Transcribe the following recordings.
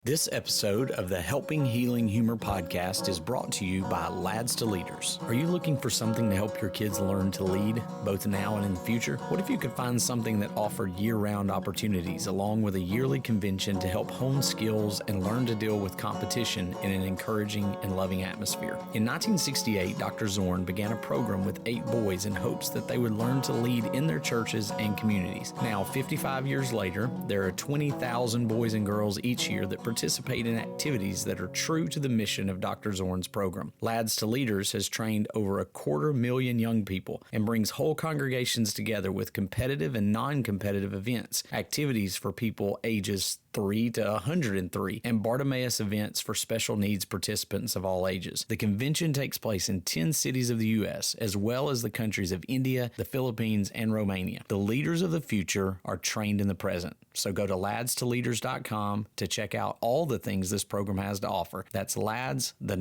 This episode of the Helping Healing Humor podcast is brought to you by Lads to Leaders. Are you looking for something to help your kids learn to lead, both now and in the future? What if you could find something that offered year-round opportunities along with a yearly convention to help hone skills and learn to deal with competition in an encouraging and loving atmosphere? In 1968, Dr. Zorn began a program with 8 boys in hopes that they would learn to lead in their churches and communities. Now, 55 years later, there are 20,000 boys and girls each year that participate in activities that are true to the mission of Dr. Zorn's program. Lads to Leaders has trained over 250,000 young people and brings whole congregations together with competitive and non-competitive events, activities for people ages 3 to 103, and Bartimaeus events for special needs participants of all ages. The convention takes place in 10 cities of the U.S., as well as the countries of India, the Philippines, and Romania. The leaders of the future are trained in the present. So go to ladstoleaders.com to check out all the things this program has to offer. That's leaders.com.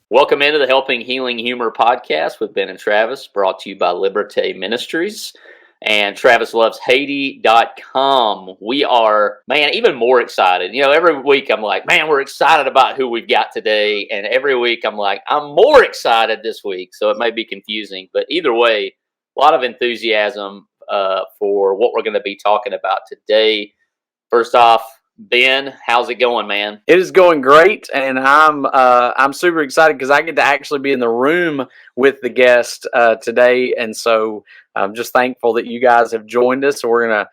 Welcome into the Helping Healing Humor podcast with Ben and Travis, brought to you by Liberté Ministries and TravisLovesHaiti.com. We are, even more excited. Every week I'm like, we're excited about who we've got today. And every week I'm like, I'm more excited this week. So it may be confusing, but either way, a lot of enthusiasm for what we're going to be talking about today. First off, Ben, how's it going, man? It is going great, and I'm super excited because I get to actually be in the room with the guest today, and so I'm just thankful that you guys have joined us. So we're gonna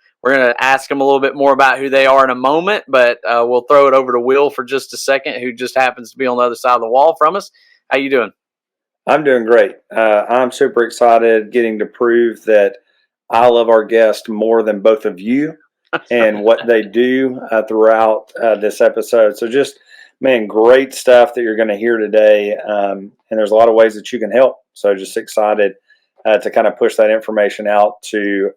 ask them a little bit more about who they are in a moment, but we'll throw it over to Will for just a second, who just happens to be on the other side of the wall from us. How you doing? I'm doing great. I'm super excited getting to prove that I love our guest more than both of you and what they do throughout this episode. So just, great stuff that you're going to hear today. And there's a lot of ways that you can help. So just excited to kind of push that information out to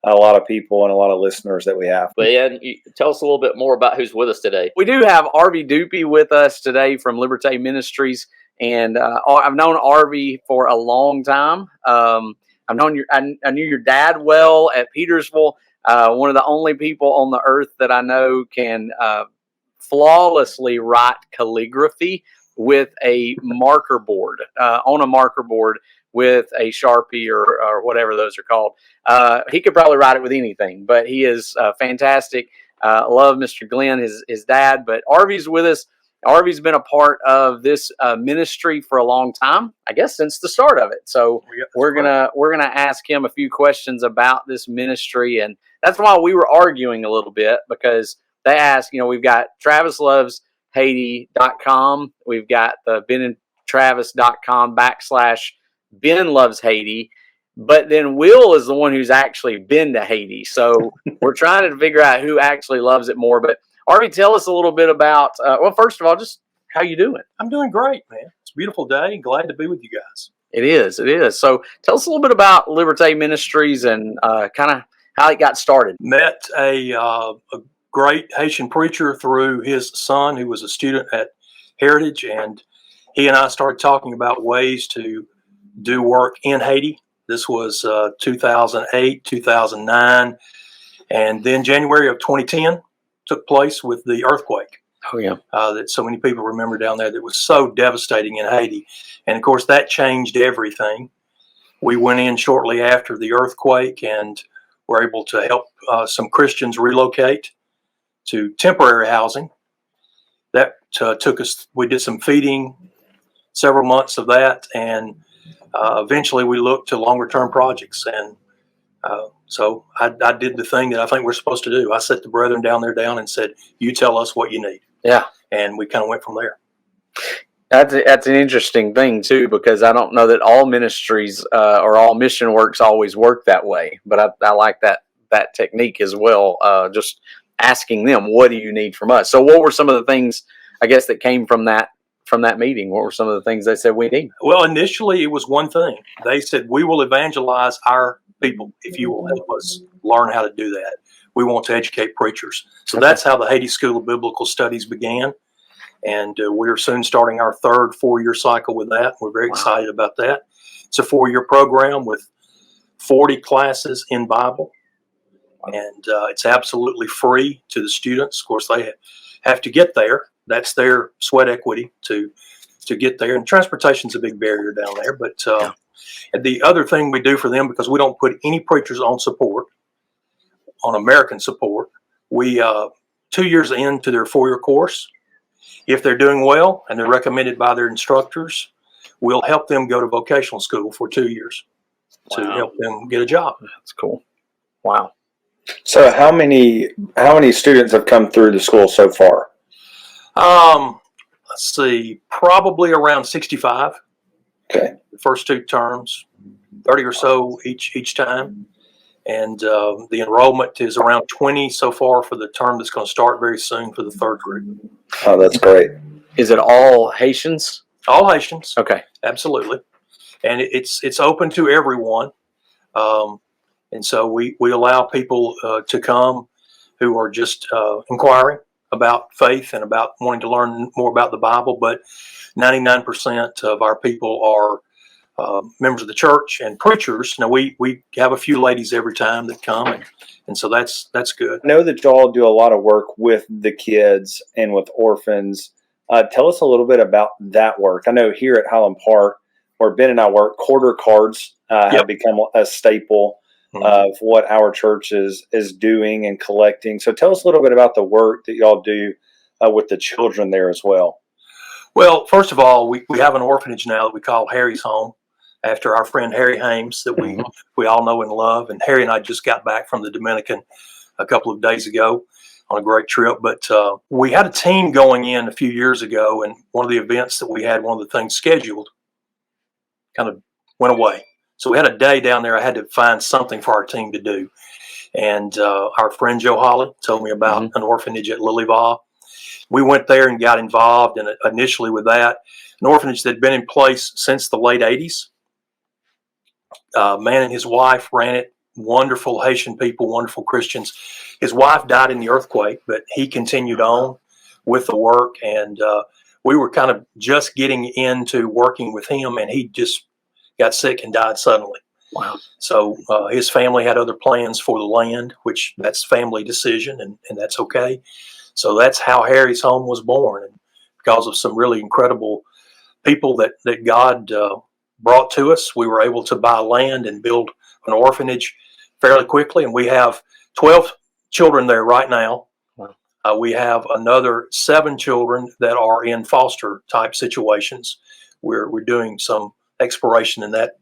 a lot of people and a lot of listeners that we have. Ben, tell us a little bit more about who's with us today. We do have Arvy Dupuy with us today from Liberté Ministries. And I've known Arvy for a long time. I knew your dad well at Petersville. One of the only people on the earth that I know can flawlessly write calligraphy with a marker board, on a marker board with a Sharpie or whatever those are called. He could probably write it with anything, but he is fantastic. Love Mr. Glenn, his dad, but Arvy's with us. Arvy's been a part of this ministry for a long time, I guess since the start of it. So we're gonna ask him a few questions about this ministry, and that's why we were arguing a little bit, because they asked, we've got TravisLovesHaiti.com, we've got the BenandTravis.com /Ben Loves Haiti, but then Will is the one who's actually been to Haiti. So we're trying to figure out who actually loves it more. But Arvy, tell us a little bit about, first of all, just how you doing? I'm doing great, man. It's a beautiful day. Glad to be with you guys. It is. So tell us a little bit about Liberté Ministries and kind of how it got started. Met a great Haitian preacher through his son, who was a student at Heritage, and he and I started talking about ways to do work in Haiti. This was 2008, 2009, and then January of 2010 took place with the earthquake. Oh, yeah. That so many people remember down there, that was so devastating in Haiti. And of course, that changed everything. We went in shortly after the earthquake and were able to help some Christians relocate to temporary housing. That took us, we did some feeding, several months of that, and eventually we looked to longer term projects. And so I did the thing that I think we're supposed to do. I set the brethren down and said, you tell us what you need. Yeah. And we kind of went from there. That's an interesting thing, too, because I don't know that all ministries or all mission works always work that way. But I like that technique as well, just asking them, what do you need from us? So what were some of the things, I guess, that came from that meeting? What were some of the things they said we need? Well, initially it was one thing. They said, we will evangelize our people if you will help us learn how to do that. We want to educate preachers. So that's how the Haiti School of Biblical Studies began. And we're soon starting our third 4-year cycle with that. We're very excited about that. It's a 4-year program with 40 classes in Bible. And it's absolutely free to the students. Of course, they have to get there. That's their sweat equity to get there. And transportation's a big barrier down there. But and the other thing we do for them, because we don't put any preachers on support, on American support, we 2 years into their 4-year course, if they're doing well and they're recommended by their instructors, we'll help them go to vocational school for 2 years to help them get a job. That's cool. Wow. So how many students have come through the school so far? Let's see, probably around 65. Okay. The first 2 terms, 30 or so each time. And the enrollment is around 20 so far for the term that's going to start very soon for the 3rd group. Oh, that's great. Is it all Haitians? All Haitians. Okay. Absolutely. And it's open to everyone. And so we allow people to come who are just inquiring about faith and about wanting to learn more about the Bible. But 99% of our people are members of the church and preachers. Now we have a few ladies every time that come, and so that's good. I know that y'all do a lot of work with the kids and with orphans. Tell us a little bit about that work. I know here at Highland Park, where Ben and I work, quarter cards have become a staple of what our church is doing and collecting. So tell us a little bit about the work that y'all do with the children there as well. Well, first of all, we have an orphanage now that we call Harry's Home, after our friend Harry Hames that we all know and love. And Harry and I just got back from the Dominican a couple of days ago on a great trip. But we had a team going in a few years ago, and one of the events that we had, one of the things scheduled, kind of went away. So we had a day down there. I had to find something for our team to do. And our friend Joe Holly told me about an orphanage at Lilyval. We went there and got involved, and initially with that, an orphanage that had been in place since the late 80s. Man and his wife ran it. Wonderful Haitian people, wonderful Christians. His wife died in the earthquake, but he continued on with the work. And we were kind of just getting into working with him, and he just got sick and died suddenly. Wow. So his family had other plans for the land, which that's family decision, and that's okay. So that's how Harry's Home was born. And because of some really incredible people that God brought to us, we were able to buy land and build an orphanage fairly quickly. And we have 12 children there right now. Wow. We have another 7 children that are in foster type situations. We're doing some exploration in that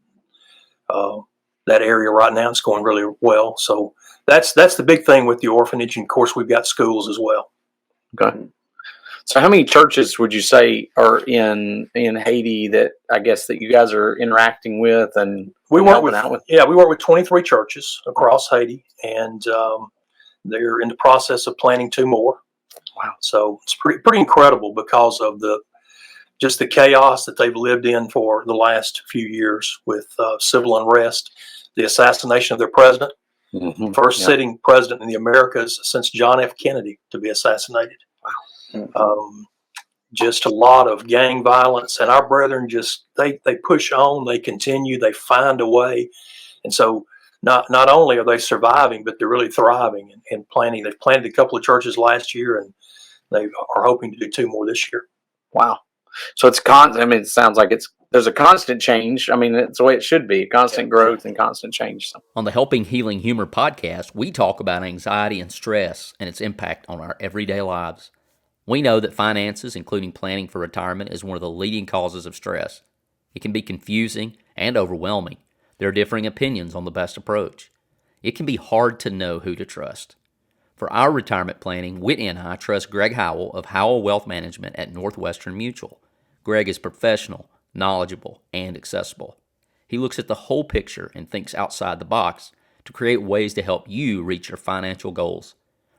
area right now. It's going really well. So that's the big thing with the orphanage. And of course, we've got schools as well. Okay. So how many churches would you say are in Haiti that I guess that you guys are interacting with and we work with? We work with 23 churches across Haiti, and they're in the process of planning 2 more. Wow. So it's pretty incredible because of just the chaos that they've lived in for the last few years with civil unrest, the assassination of their president, first sitting president in the Americas since John F. Kennedy to be assassinated. Wow. Just a lot of gang violence, and our brethren just they push on, they continue, they find a way, and so not only are they surviving, but they're really thriving and planning. They've planted a couple of churches last year, and they are hoping to do 2 more this year. Wow. So it's constant. I mean, it sounds like there's a constant change. I mean, it's the way it should be, constant growth and constant change. So. On the Helping Healing Humor podcast, we talk about anxiety and stress and its impact on our everyday lives. We know that finances, including planning for retirement, is one of the leading causes of stress. It can be confusing and overwhelming. There are differing opinions on the best approach. It can be hard to know who to trust. For our retirement planning, Whitney and I trust Greg Howell of Howell Wealth Management at Northwestern Mutual. Greg is professional, knowledgeable, and accessible. He looks at the whole picture and thinks outside the box to create ways to help you reach your financial goals.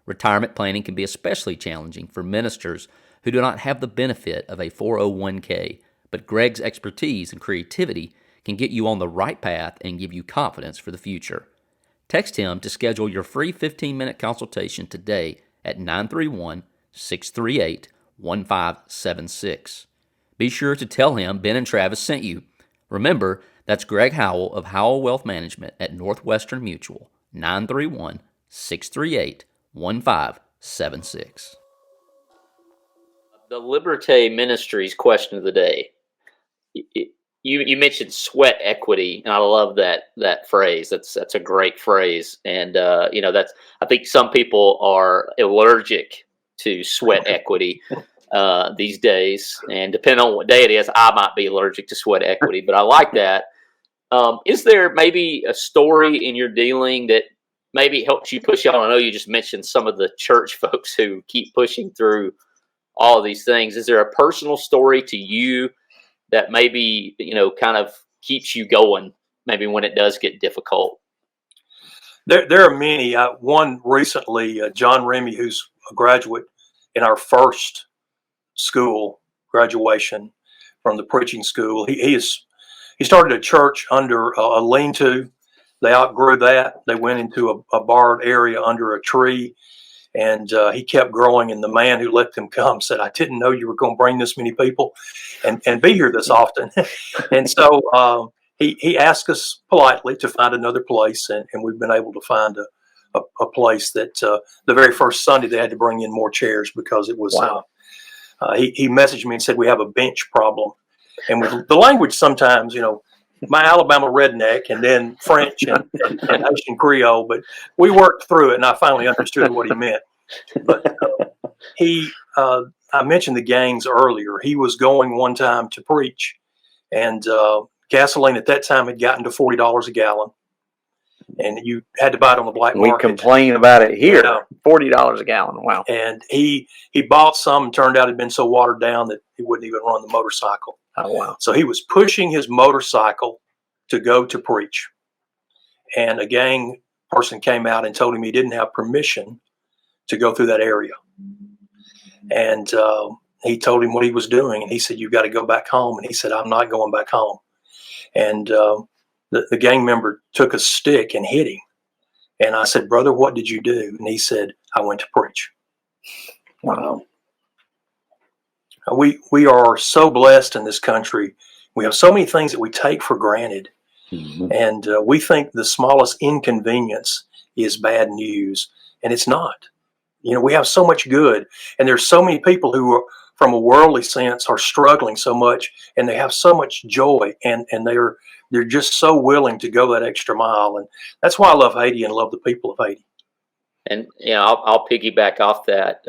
Retirement planning can be especially challenging for ministers who do not have the benefit of a 401k, but Greg's expertise and creativity can get you on the right path and give you confidence for the future. Text him to schedule your free 15-minute consultation today at 931-638-1576. Be sure to tell him Ben and Travis sent you. Remember, that's Greg Howell of Howell Wealth Management at Northwestern Mutual, 931-638-1576. 638-1576. The Liberté Ministries question of the day. You mentioned sweat equity, and I love that phrase. That's a great phrase, and that's, I think some people are allergic to sweat equity these days, and depending on what day it is, I might be allergic to sweat equity. But I like that. Is there maybe a story in your dealing that maybe helps you push on? I know you just mentioned some of the church folks who keep pushing through all of these things. Is there a personal story to you that maybe, kind of keeps you going, maybe when it does get difficult? There are many. One recently, John Remy, who's a graduate in our first school graduation from the preaching school. He started a church under a lean-to. They outgrew that. They went into a barred area under a tree, and he kept growing. And the man who let them come said, "I didn't know you were going to bring this many people and be here this often." And so he asked us politely to find another place, and we've been able to find a place that the very first Sunday they had to bring in more chairs because it was. Wow. He messaged me and said, "We have a bench problem." And with the language sometimes, my Alabama redneck and then French and Haitian Creole, but we worked through it, and I finally understood what he meant. But I mentioned the gangs earlier. He was going one time to preach, and gasoline at that time had gotten to $40 a gallon, and you had to buy it on the black We market. complain about it here. Yeah. $40 a gallon. Wow. And he bought some, and turned out it had been so watered down that he wouldn't even run the motorcycle. Oh, wow. So he was pushing his motorcycle to go to preach. And a gang person came out and told him he didn't have permission to go through that area. And he told him what he was doing. And he said, "You've got to go back home." And he said, "I'm not going back home." And the gang member took a stick and hit him. And I said, "Brother, what did you do?" And he said, "I went to preach." Wow. We are so blessed in this country. We have so many things that we take for granted. Mm-hmm. And we think the smallest inconvenience is bad news. And it's not. We have so much good. And there's so many people who are, from a worldly sense, are struggling so much. And they have so much joy. And they're just so willing to go that extra mile. And that's why I love Haiti and love the people of Haiti. And I'll piggyback off that.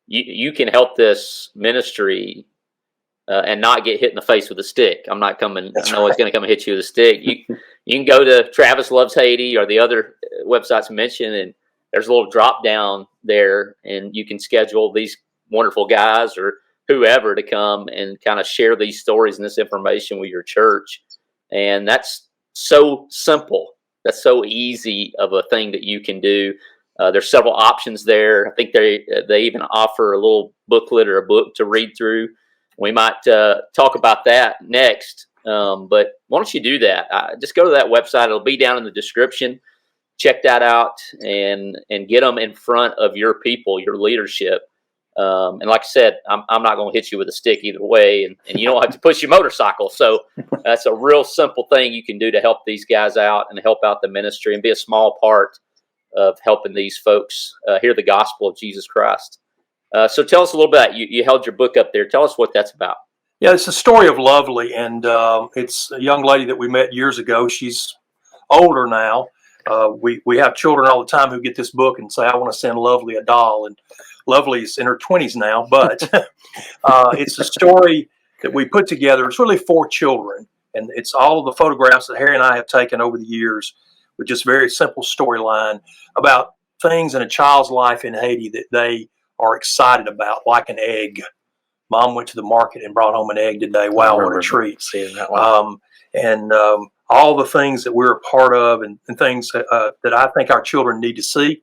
You can help this ministry and not get hit in the face with a stick. I'm not coming. That's no one's going to come and hit you with a stick. You can go to Travis Loves Haiti or the other websites mentioned, and there's a little drop down there, and you can schedule these wonderful guys or whoever to come and kind of share these stories and this information with your church. And that's so simple. That's so easy of a thing that you can do. There's several options there. I think they even offer a little booklet or a book to read through. We might talk about that next. But why don't you do that? Just go to that website. It'll be down in the description. Check that out and get them in front of your people, your leadership. And like I said, I'm not going to hit you with a stick either way, and you don't have to push your motorcycle. So that's a real simple thing you can do to help these guys out and help out the ministry and be a small part of helping these folks hear the gospel of Jesus Christ. So tell us a little bit. You held your book up there. Tell us what that's about. Yeah, it's the story of Lovely, and it's a young lady that we met years ago. She's older now. We have children all the time who get this book and say, "I want to send Lovely a doll," and Lovely's in her 20s now, but it's a story that we put together. It's really for children, and it's all of the photographs that Harry and I have taken over the years with just very simple storyline about things in a child's life in Haiti that they are excited about, like an egg. Mom went to the market and brought home an egg today. Wow, what a treat. Seeing that one. And all the things that we're a part of and things that I think our children need to see.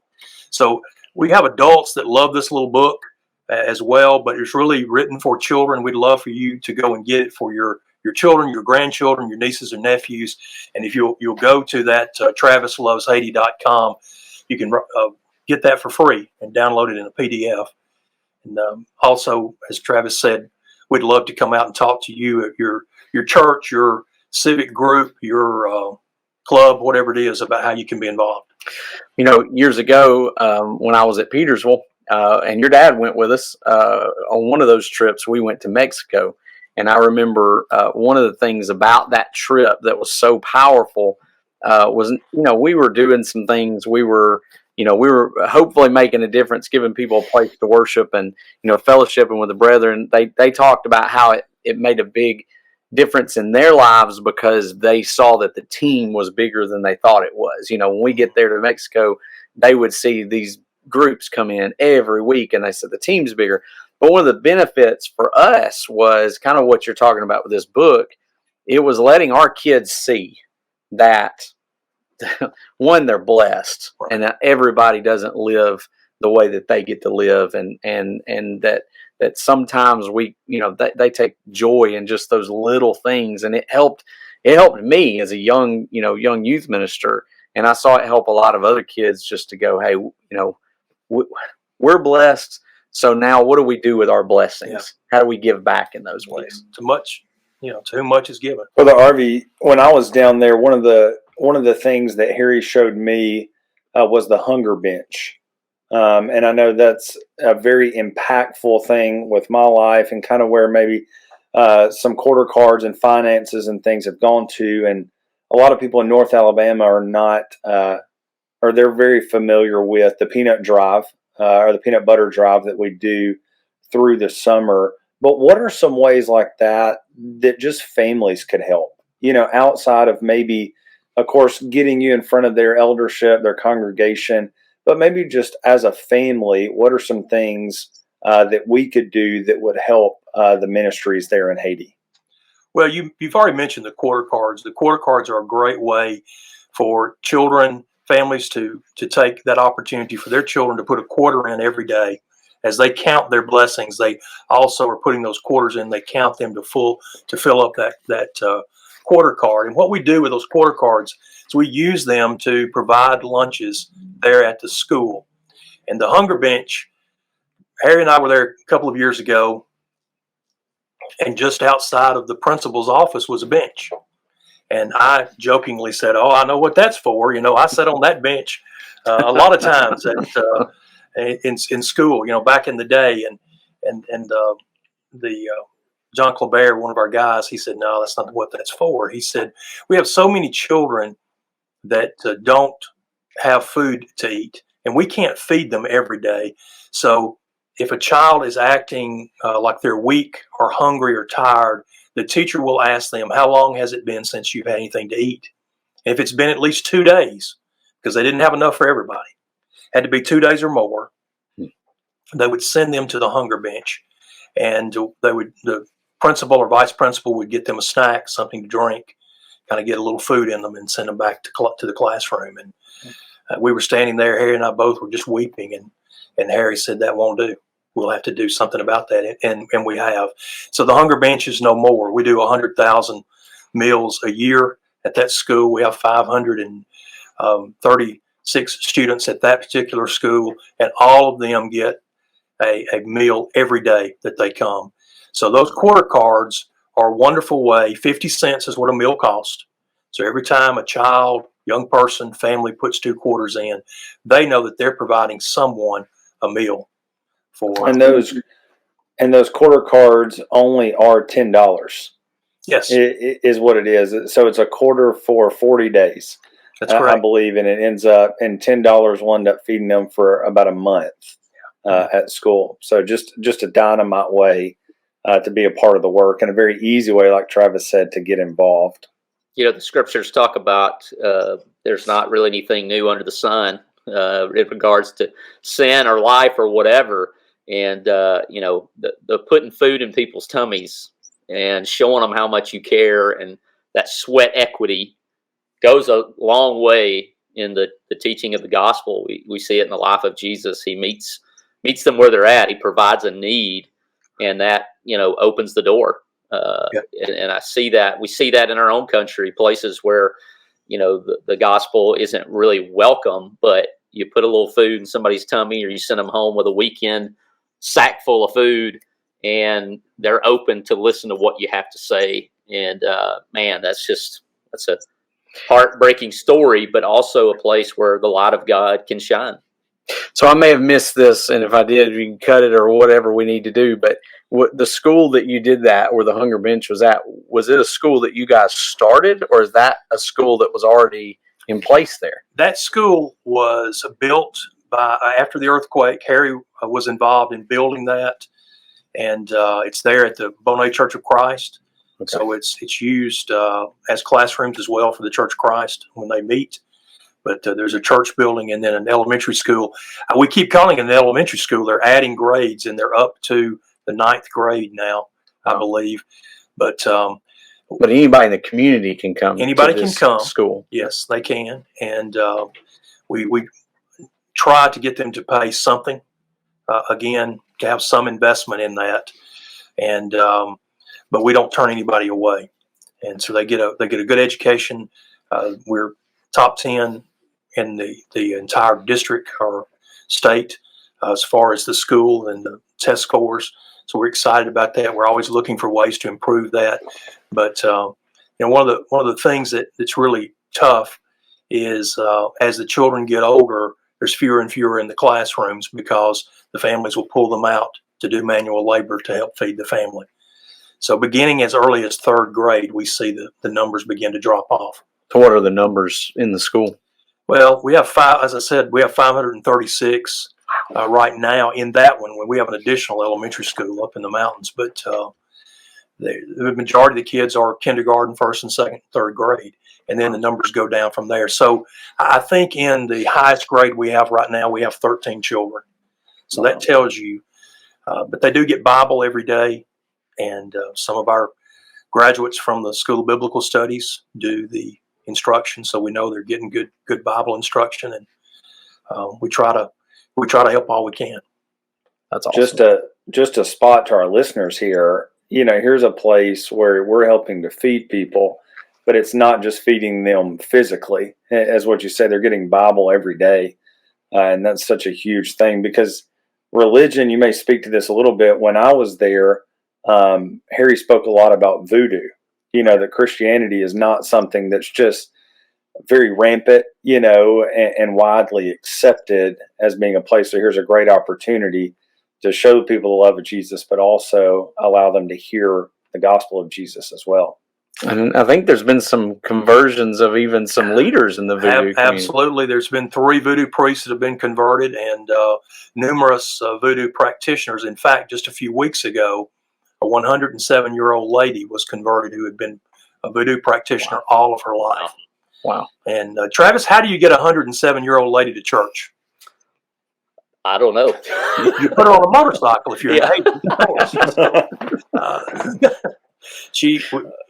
So we have adults that love this little book as well, but it's really written for children. We'd love for you to go and get it for your children, your grandchildren, your nieces and nephews. And if you'll go to that travisloveshaiti.com, you can get that for free and download it in a PDF. And also, as Travis said, we'd love to come out and talk to you at your church, your civic group, your club, whatever it is, about how you can be involved. Years ago, when I was at Petersville, and your dad went with us on one of those trips, we went to Mexico. And I remember one of the things about that trip that was so powerful was, we were doing some things. We were hopefully making a difference, giving people a place to worship and, fellowshipping with the brethren. They talked about how it made a big difference in their lives because they saw that the team was bigger than they thought it was. When we get there to Mexico, they would see these groups come in every week and they said the team's bigger. But one of the benefits for us was kind of what you're talking about with this book. It was letting our kids see that one, they're blessed and that everybody doesn't live the way that they get to live, and that sometimes they take joy in just those little things. And it helped me as a young youth minister, and I saw it help a lot of other kids just to go, hey, we're blessed. So now what do we do with our blessings? Yeah. How do we give back in those ways? Too much, to whom much is given. Well, the Arvy, when I was down there, one of the things that Harry showed me was the hunger bench. And I know that's a very impactful thing with my life and kind of where maybe some quarter cards and finances and things have gone to. And a lot of people in North Alabama are not, or they're very familiar with the peanut drive or the peanut butter drive that we do through the summer. But what are some ways like that just families could help, outside of maybe, of course, getting you in front of their eldership, their congregation, but maybe just as a family, what are some things that we could do that would help the ministries there in Haiti? Well, you've already mentioned the quarter cards. The quarter cards are a great way for families to take that opportunity for their children to put a quarter in every day. As they count their blessings, they also are putting those quarters in. They count them to fill up that quarter card. And what we do with those quarter cards is we use them to provide lunches there at the school. And the hunger bench, Harry and I were there a couple of years ago, and just outside of the principal's office was a bench. And I jokingly said, "Oh, I know what that's for. I sat on that bench a lot of times in school, back in the day." And the John Clabert, one of our guys, he said, "No, that's not what that's for." He said, "We have so many children that don't have food to eat, and we can't feed them every day. So if a child is acting like they're weak or hungry or tired, the teacher will ask them, how long has it been since you've had anything to eat? And if it's been at least 2 days, because they didn't have enough for everybody, had to be 2 days or more, they would send them to the hunger bench, and the principal or vice principal would get them a snack, something to drink, kind of get a little food in them, and send them back to the classroom. And we were standing there, Harry and I both were just weeping, and Harry said, that won't do. We'll have to do something about that, and we have. So the hunger bench is no more. We do 100,000 meals a year at that school. We have 536 students at that particular school, and all of them get a meal every day that they come. So those quarter cards are a wonderful way. 50 cents is what a meal costs. So every time a child, young person, family puts 2 quarters in, they know that they're providing someone a meal. And those quarter cards only are $10. Yes, it is what it is. So it's a quarter for 40 days. That's correct. I believe, and it ends up, and $10 will end up feeding them for about a month at school. So just a dynamite way to be a part of the work, and a very easy way, like Travis said, to get involved. The scriptures talk about there's not really anything new under the sun in regards to sin or life or whatever. And, the putting food in people's tummies and showing them how much you care, and that sweat equity goes a long way in the teaching of the gospel. We see it in the life of Jesus. He meets them where they're at. He provides a need, and that, opens the door. And I see that. We see that in our own country, places where, the gospel isn't really welcome, but you put a little food in somebody's tummy, or you send them home with a weekend sack full of food, and they're open to listen to what you have to say. And man, that's a heartbreaking story, but also a place where the light of God can shine. So I may have missed this, and if I did, we can cut it or whatever we need to do. But the school that you did that, where the Hunger Bench was at, was it a school that you guys started, or is that a school that was already in place there? That school was built after the earthquake. Harry was involved in building that, and it's there at the Bonet Church of Christ. Okay. So it's used as classrooms as well for the Church of Christ when they meet. But there's a church building and then an elementary school. We keep calling it an elementary school. They're adding grades, and they're up to the 9th grade now, I believe. But anybody in the community can come. Anybody can come. School. Yes, they can. And we try to get them to pay something, again, to have some investment in that. And but we don't turn anybody away. And so they get a good education. We're top 10 in the entire district or state as far as the school and the test scores. So we're excited about that. We're always looking for ways to improve that. But one of the things that's really tough is as the children get older, there's fewer and fewer in the classrooms because the families will pull them out to do manual labor to help feed the family. So beginning as early as 3rd grade, we see the numbers begin to drop off. So what are the numbers in the school? Well, we have as I said, we have 536 right now in that one. When we have an additional elementary school up in the mountains, but the majority of the kids are kindergarten, 1st and 2nd, 3rd grade, and then the numbers go down from there. So I think in the highest grade we have right now, we have 13 children. So that tells you, but they do get Bible every day, and some of our graduates from the School of Biblical Studies do the instruction, so we know they're getting good Bible instruction, and we try to help all we can. That's awesome. Just a spot to our listeners here. Here's a place where we're helping to feed people, but it's not just feeding them physically. As what you say, they're getting Bible every day, and that's such a huge thing because religion. You may speak to this a little bit. When I was there, Harry spoke a lot about voodoo. That Christianity is not something that's just very rampant, and widely accepted as being a place. So here's a great opportunity to show people the love of Jesus, but also allow them to hear the gospel of Jesus as well. And I think there's been some conversions of even some leaders in the voodoo community. Absolutely. There's been 3 voodoo priests that have been converted, and numerous voodoo practitioners. In fact, just a few weeks ago, a 107-year-old lady was converted who had been a voodoo practitioner all of her life. Wow. And Travis, how do you get a 107-year-old lady to church? I don't know. You put her on a motorcycle if you're in Haiti.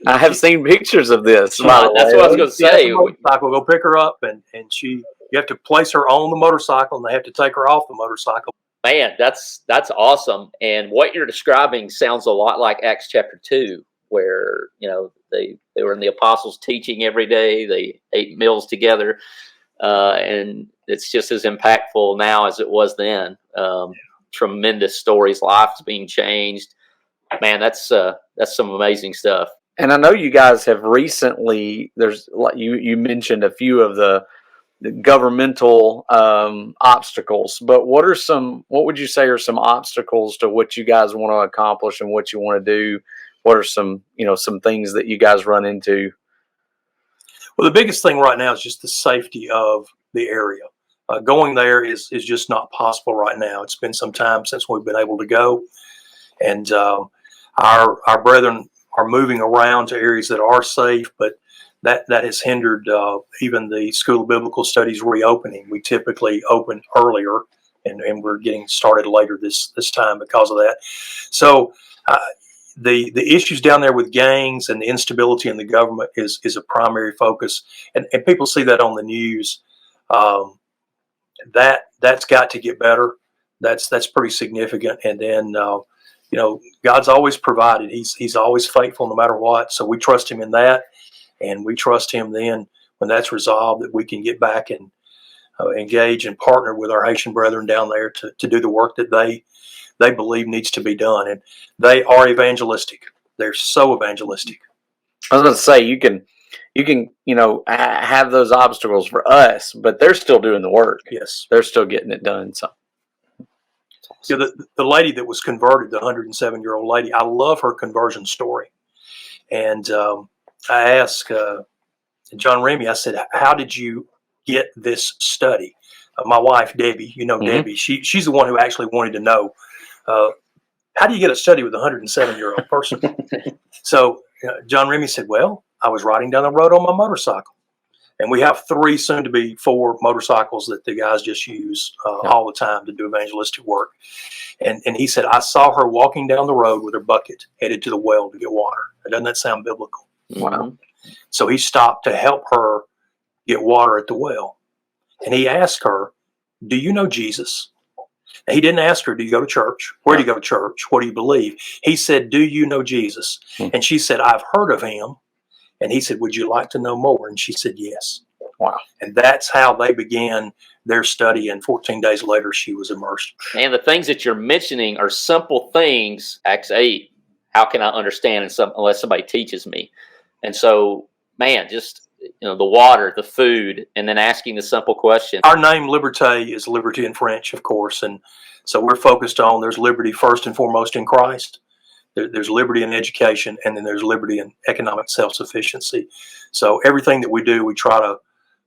I have seen pictures of this. That's what I was going to say. Motorcycle, go pick her up, and you have to place her on the motorcycle, and they have to take her off the motorcycle. Man, that's awesome. And what you're describing sounds a lot like Acts chapter 2, where they were in the apostles' teaching every day. They ate meals together, and it's just as impactful now as it was then. Tremendous stories, lives being changed. Man, that's some amazing stuff. And I know you guys have recently. There's like you mentioned a few of the governmental obstacles, but what would you say are some obstacles to what you guys want to accomplish and what you want to do? What are some things that you guys run into? Well, the biggest thing right now is just the safety of the area. Going there is just not possible right now. It's been some time since we've been able to go, and our brethren are moving around to areas that are safe, but that has hindered even the School of Biblical Studies reopening. We typically open earlier, and we're getting started later this time because of that. So the issues down there with gangs and the instability in the government is a primary focus, and people see that on the news. That's got to get better. That's pretty significant. And then God's always provided. He's always faithful no matter what. So we trust Him in that. And we trust Him then when that's resolved that we can get back and engage and partner with our Haitian brethren down there to do the work that they believe needs to be done. And they are evangelistic. They're so evangelistic. I was going to say, you can, have those obstacles for us, but they're still doing the work. Yes. They're still getting it done. So. Yeah, the lady that was converted, the 107-year-old lady, I love her conversion story. And I asked John Remy, I said, how did you get this study? My wife, Debbie, Debbie, she's the one who actually wanted to know, how do you get a study with a 107-year-old person? So John Remy said, well, I was riding down the road on my motorcycle. And we have 3, soon to be 4 motorcycles that the guys just use all the time to do evangelistic work. And he said, I saw her walking down the road with her bucket headed to the well to get water. Doesn't that sound biblical? Wow. So he stopped to help her get water at the well. And he asked her, do you know Jesus? And he didn't ask her, do you go to church? Where do you go to church? What do you believe? He said, do you know Jesus? And she said, I've heard of him. And he said, would you like to know more? And she said, yes. Wow. And that's how they began their study. And 14 days later, she was immersed. And the things that you're mentioning are simple things. Acts 8, how can I understand unless somebody teaches me? And so, man, just the water, the food, and then asking the simple question. Our name, Liberté, is liberty in French, of course. And so we're focused on there's liberty first and foremost in Christ. There's liberty in education, and then there's liberty in economic self-sufficiency. So everything that we do, we try to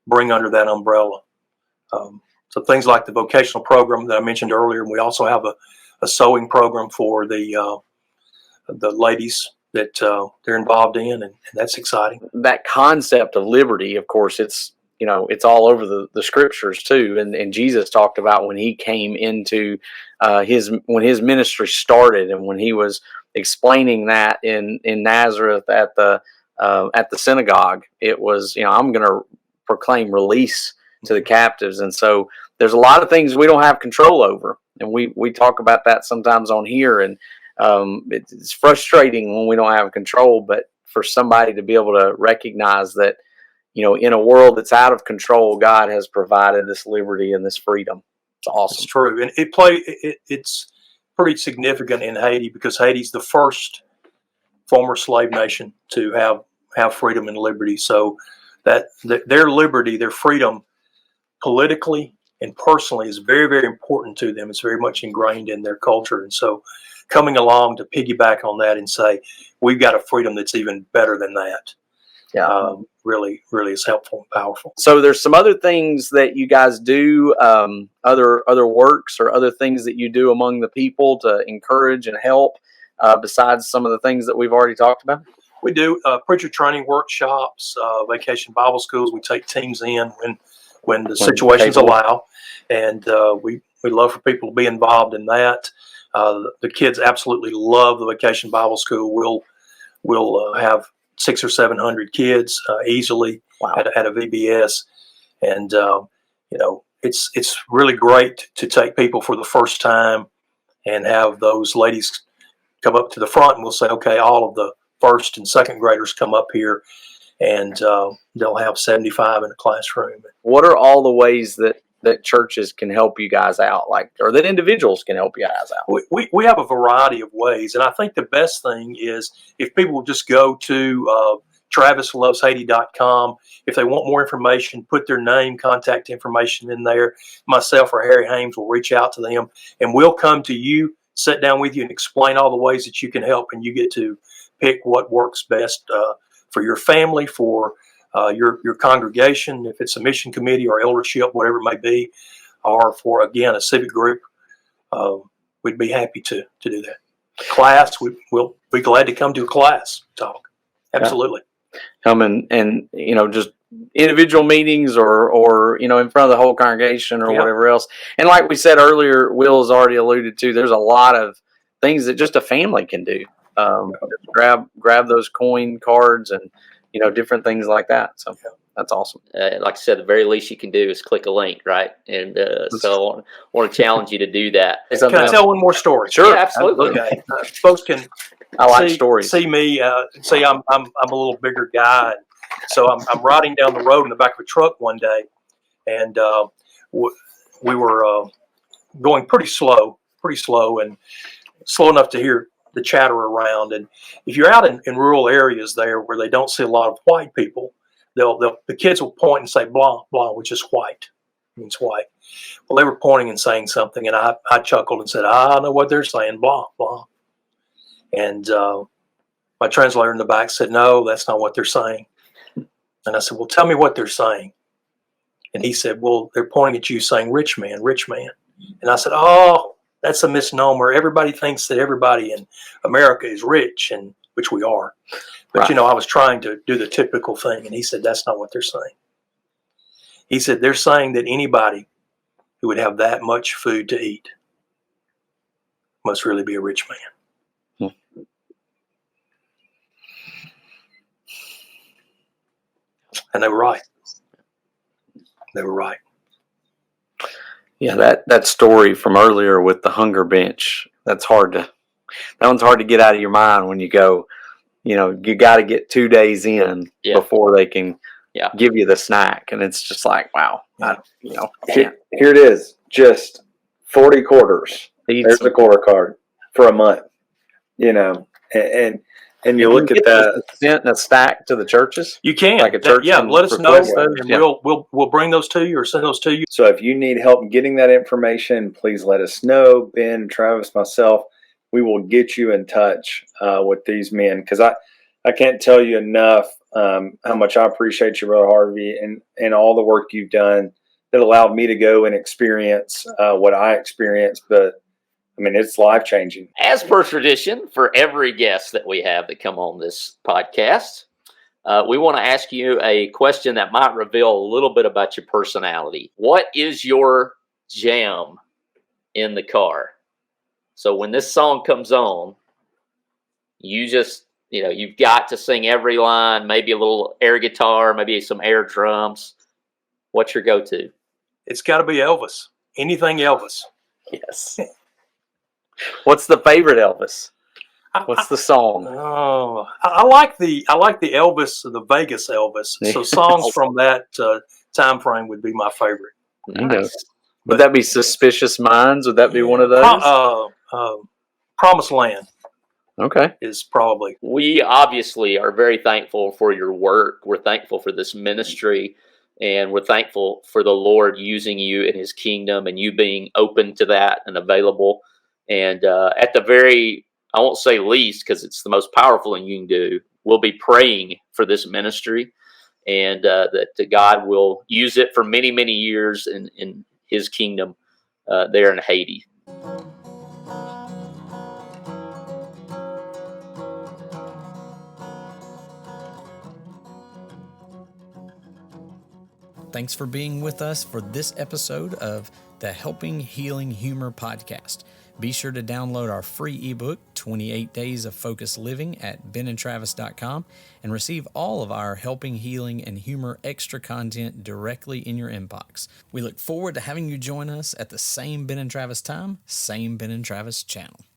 bring under that umbrella. So things like the vocational program that I mentioned earlier, and we also have a sewing program for the ladies that they're involved in, and that's exciting. That concept of liberty, of course, it's all over the scriptures too. And Jesus talked about when he came into when his ministry started, and when he was explaining that in Nazareth at the synagogue, it was, I'm going to proclaim release to the captives. And so there's a lot of things we don't have control over. And we talk about that sometimes on here. And it's frustrating when we don't have control, but for somebody to be able to recognize that, in a world that's out of control, God has provided this liberty and this freedom. It's awesome. It's true. And it's pretty significant in Haiti, because Haiti's the first former slave nation to have freedom and liberty. So that their liberty, their freedom, politically and personally, is very, very important to them. It's very much ingrained in their culture. And so coming along to piggyback on that and say, we've got a freedom that's even better than that. Yeah. Really, really is helpful and powerful. So there's some other things that you guys do, other works or other things that you do among the people to encourage and help, besides some of the things that we've already talked about? We do preacher training workshops, vacation Bible schools. We take teams in when the situations allow, and we love for people to be involved in that. The kids absolutely love the vacation Bible school. We'll have 600 or 700 kids easily. Wow. at a VBS, and it's really great to take people for the first time and have those ladies come up to the front, and we'll say, okay, all of the first and second graders come up here, and they'll have 75 in a classroom. What are all the ways that churches can help you guys out, or that individuals can help you guys out? We have a variety of ways, and I think the best thing is if people will just go to TravisLovesHaiti.com. If they want more information, put their name, contact information in there. Myself or Harry Hames will reach out to them, and we'll come to you, sit down with you, and explain all the ways that you can help, and you get to pick what works best for your family, for your congregation, if it's a mission committee or eldership, whatever it may be, or for, again, a civic group. We'd be happy to do that. Class, we'll be glad to come to a class talk. Absolutely. Come and just individual meetings or in front of the whole congregation or whatever else. And like we said earlier, Will has already alluded to, there's a lot of things that just a family can do. Grab those coin cards and different things like that. So that's awesome. Like I said, the very least you can do is click a link, right? And so I want to challenge you to do that. Can I tell one more story? Sure, yeah, absolutely. Okay. Folks can stories. See me. See, I'm a little bigger guy, so I'm riding down the road in the back of a truck one day, and we were going pretty slow, and slow enough to hear the chatter around. And if you're out in rural areas there where they don't see a lot of white people, the kids will point and say blanc, blanc, which is white, means white. Well, they were pointing and saying something, and I chuckled and said, I know what they're saying, blanc, blanc. And my translator in the back said, no, that's not what they're saying. And I said, well, tell me what they're saying. And he said, well, they're pointing at you saying rich man, rich man. And I said, oh, that's a misnomer. Everybody thinks that everybody in America is rich, and which we are. But, Right. you know, I was trying to do the typical thing. And he said, that's not what they're saying. He said, they're saying that anybody who would have that much food to eat must really be a rich man. And they were right. They were right. Yeah, that story from earlier with the hunger bench, that one's hard to get out of your mind when you go, you know, you got to get 2 days in before they can give you the snack. And it's just like, wow, I can't. Here it is, just 40 quarters. There's a quarter card for a month, you know, and you look at that. Sent a stack to the churches? You can. Like a church. Let us know, and we'll bring those to you or send those to you. So if you need help getting that information, please let us know. Ben, Travis, myself, we will get you in touch with these men, because I can't tell you enough how much I appreciate you, Brother Harvey, and all the work you've done that allowed me to go and experience what I experienced. But I mean, it's life-changing. As per tradition, for every guest that we have that come on this podcast, we want to ask you a question that might reveal a little bit about your personality. What is your jam in the car? So when this song comes on, you just, you've got to sing every line, maybe a little air guitar, maybe some air drums. What's your go-to? It's got to be Elvis. Anything Elvis. Yes. What's the favorite Elvis? What's the song? Oh, I like the Elvis, the Vegas Elvis. So songs from that time frame would be my favorite. Nice. Would that be Suspicious Minds? Would that be one of those? Promised Land. Okay. Is probably. We obviously are very thankful for your work. We're thankful for this ministry, and we're thankful for the Lord using you in his kingdom and you being open to that and available. And at the very, I won't say least, because it's the most powerful thing you can do, we'll be praying for this ministry, and that God will use it for many, many years in his kingdom there in Haiti. Thanks for being with us for this episode of the Helping Healing Humor podcast. Be sure to download our free ebook, 28 Days of Focused Living, at benandtravis.com, and receive all of our Helping Healing and Humor extra content directly in your inbox. We look forward to having you join us at the same Ben and Travis time, same Ben and Travis channel.